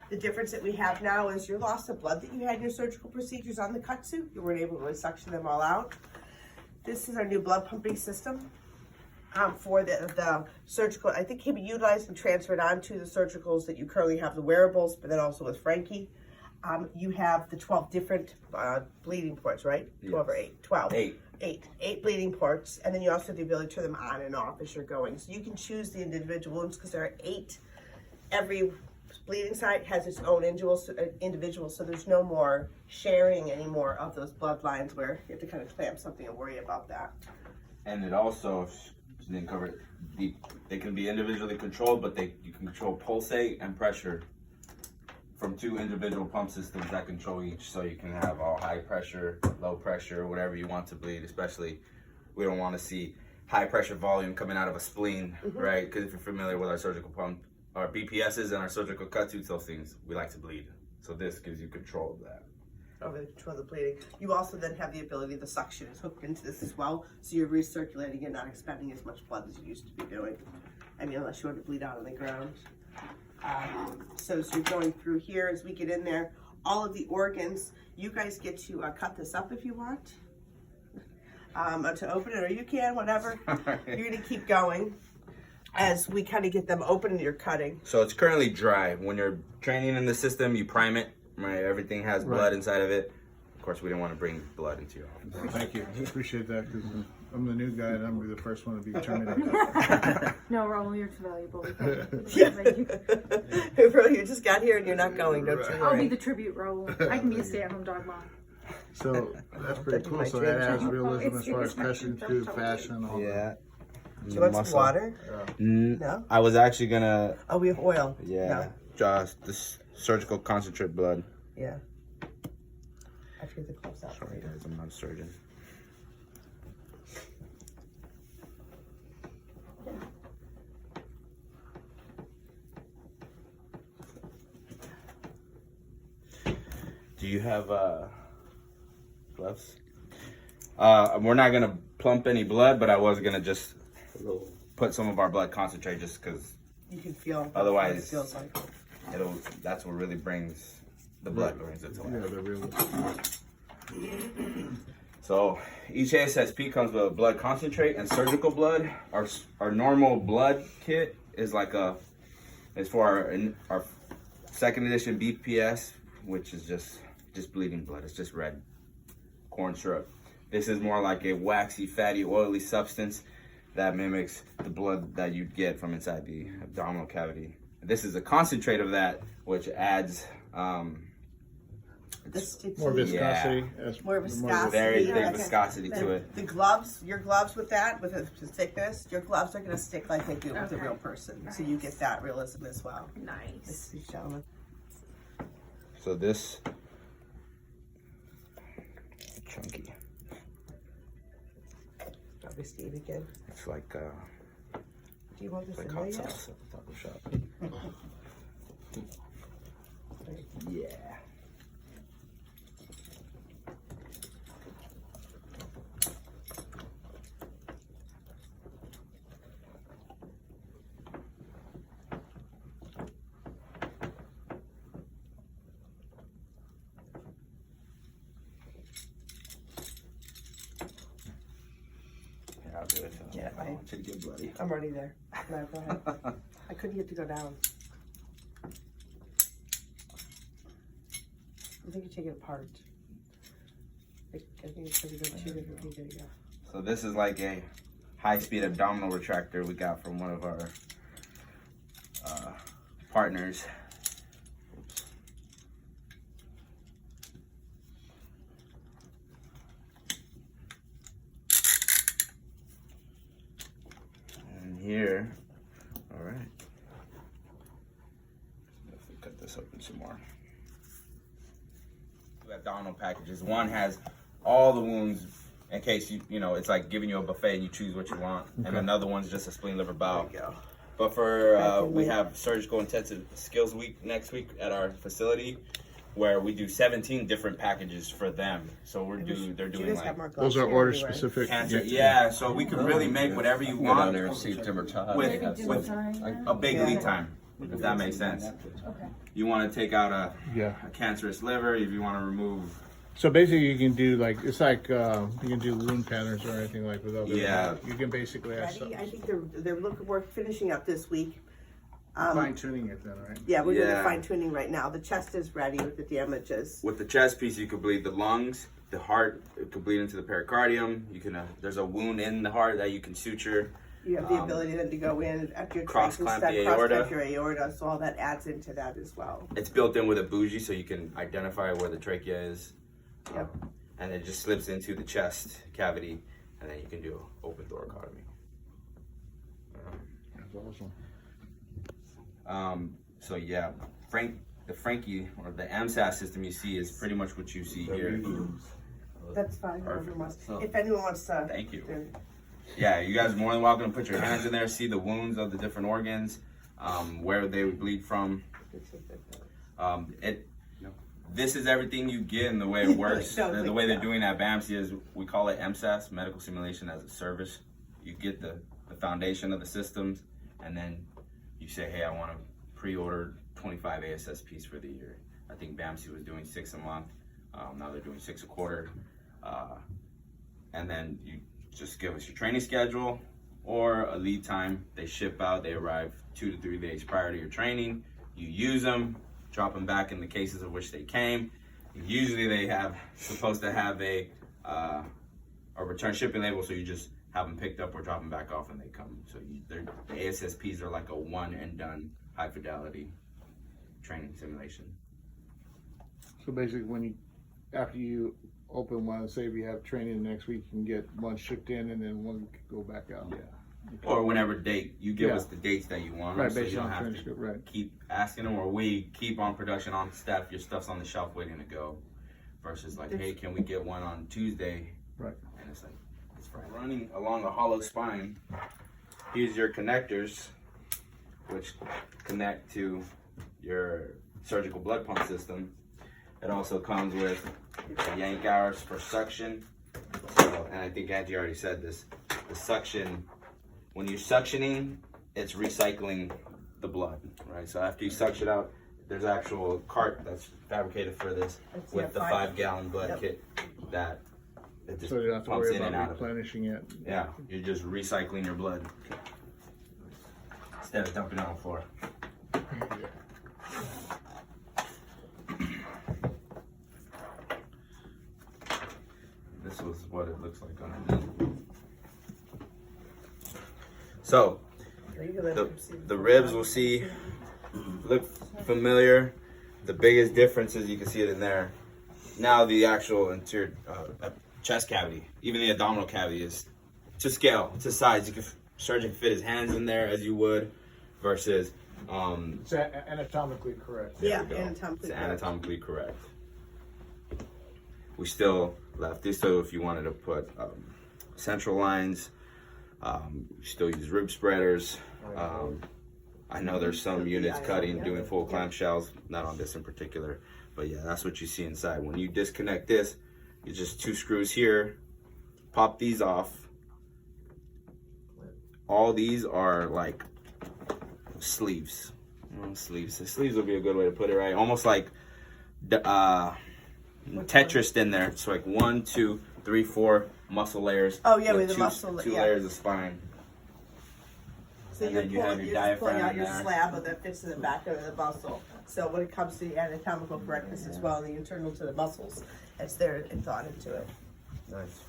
The difference that we have now is your loss of blood that you had in your surgical procedures on the cut suit. You weren't able to really suction them all out. This is our new blood pumping system for the surgical. I think can be utilized and transferred onto the surgicals that you currently have, the wearables, but then also with Frankie. You have the 12 different bleeding ports, right? Yes. 12 or 8? 12. 8. 8 bleeding ports, and then you also have the ability to turn them on and off as you're going. So you can choose the individual wounds because there are 8. Every bleeding site has its own individual, so there's no more sharing anymore of those bloodlines where you have to kind of clamp something and worry about that. And it also, she didn't cover it, they can be individually controlled, but you can control pulsate and pressure from 2 individual pump systems that control each. So you can have all high pressure, low pressure, whatever you want to bleed. Especially, we don't want to see high pressure volume coming out of a spleen, right? Because if you're familiar with our surgical pump, our BPSs and our surgical cut suits, those things, we like to bleed. So this gives you control of that. Over the control of the bleeding. You also then have the ability, the suction is hooked into this as well, so you're recirculating and not expending as much blood as you used to be doing. I mean, unless you want to bleed out on the ground. So as you're going through here, as we get in there, all of the organs, you guys get to cut this up if you want. To open it, or you can, whatever. You're gonna keep going as we kind of get them open and you're cutting. So it's currently dry. When you're training in the system, you prime it, right? Everything has blood inside of it. Of course, we didn't want to bring blood into your office. Thank you. I appreciate that because I'm the new guy and I'm the first one to be terminated. No, Raul, you're too valuable. You just got here and you're not going, don't you? I'll be the tribute, Raul. I can be a stay-at-home dog mom. So that's pretty cool. So that adds realism as far as cutting through fashion. All that. Do you want some water? No? I was actually gonna. Oh, we have oil. Yeah. No. Just this surgical concentrate blood. Yeah. I feel the close out. Sorry guys, I'm not a surgeon. Do you have gloves? We're not gonna plump any blood, but I was gonna just put some of our blood concentrate just because you can feel. Otherwise, what it feels like. That's what really brings the blood brings it to life. Yeah, they're real. So each ASSP comes with blood concentrate and surgical blood. Our normal blood kit is for our 2nd edition BPS, which is just bleeding blood. It's just red corn syrup. This is more like a waxy, fatty, oily substance that mimics the blood that you'd get from inside the abdominal cavity. This is a concentrate of that, which adds more viscosity. More viscosity. Very thick viscosity to it. The gloves, your gloves with that, with the thickness, your gloves are going to stick like they do with a real person. Nice. So you get that realism as well. Nice. Gentlemen. So this chunky. Probably Steve again. It's like do you want this like in hot there sauce at the taco shop. Yeah. I'll do it. Yeah, I want you to get bloody. I'm already there. No, go ahead. I couldn't get to go down. I think you take it apart. I think it's going to go 2 different things. There you go. So this is like a high-speed abdominal retractor we got from one of our partners. Oops. And here, all right. Let's cut this open some more. Abdominal packages. One has all the wounds in case you know, it's like giving you a buffet and you choose what you want. Okay. And another one's just a spleen, liver, bowel. There you go. But for we have surgical intensive skills week next week at our facility, where we do 17 different packages for them. So they're doing like those are order specific. Cancer, yeah. So we can really make whatever you want Down there and see if Timber Todd with a big lead time. if that makes sense. Okay. You want to take out a Yeah. cancerous liver, if you want to remove. So basically, you can do like you can do wound patterns or anything like with other. Yeah. You can basically ask Ready? I think we're finishing up this week. fine tuning it then, right? Yeah, we're doing Yeah. the fine tuning right now. The chest is ready with the damages. With the chest piece, you could bleed the lungs, the heart. It could bleed into the pericardium. You can. There's a wound in the heart that you can suture. You have the ability then to go in at your cross trach and clamp step, the cross aorta. clamp your aorta, so all that adds into that as well. It's built in with a bougie, so you can identify where the trachea is. Yep. And it just slips into the chest cavity, and then you can do open thoracotomy. That's awesome. So yeah, the Frankie or the MSAS system you see is pretty much what you see here. That's fine. Perfect. If anyone wants to. Thank you. Yeah, you guys are more than welcome to put your hands in there, see the wounds of the different organs, where they would bleed from. This is everything you get, and the way it works, the way they're doing at BAMC is we call it MSAS, Medical Simulation as a Service. You get the foundation of the systems, and then you say, hey, I want to pre-order 25 ASSPs for the year. I think BAMC was doing 6 a month. Now they're doing 6 a quarter. And then you just give us your training schedule or a lead time. They ship out, they arrive 2 to 3 days prior to your training. You use them, drop them back in the cases of which they came. Usually they supposed to have a return shipping label, so you just have them picked up or drop them back off when they come. So the ASSPs are like a one and done high fidelity training simulation. So basically, after you open one, say if you have training next week, you can get one shipped in and then one can go back out. Yeah. Or whenever date, you give us the dates that you want. Right, so based you don't on have to transcript, right. keep asking them, or we keep on production on staff. Your stuff's on the shelf waiting to go. Versus like, hey, can we get one on Tuesday? Right. And it's like, it's Friday. Running along a hollow spine, here's your connectors, which connect to your surgical blood pump system. It also comes with yank hours for suction. So, and I think Angie already said this, the suction, when you're suctioning, it's recycling the blood, right? So after you suction out, there's actual cart that's fabricated for this with the 5-gallon blood kit that it just So you don't have to pumps worry in and out about of it. replenishing it. Yeah, you're just recycling your blood instead of dumping it on the floor. This was what it looks like underneath. So, the ribs will look familiar. The biggest difference is you can see it in there. Now the actual interior chest cavity, even the abdominal cavity, is to scale, to size. You can surgeon fit his hands in there as you would, versus It's anatomically correct. Yeah, it's anatomically correct. We still left this, so if you wanted to put central lines, we still use rib spreaders. I know there's some units cutting, doing full clamshells, not on this in particular, but yeah, that's what you see inside. When you disconnect this, you just 2 screws here, pop these off. All these are like sleeves. Sleeves. The sleeves would be a good way to put it, right? Almost like Tetris in there. It's like 1, 2, 3, 4 muscle layers. Oh yeah, with the muscle. Two layers of spine. So And you're then you have your just pulling diaphragm out in your there. slab that fits in the back of the muscle. So when it comes to the anatomical correctness as well, and the internal to the muscles, it's there and thought into it. Nice.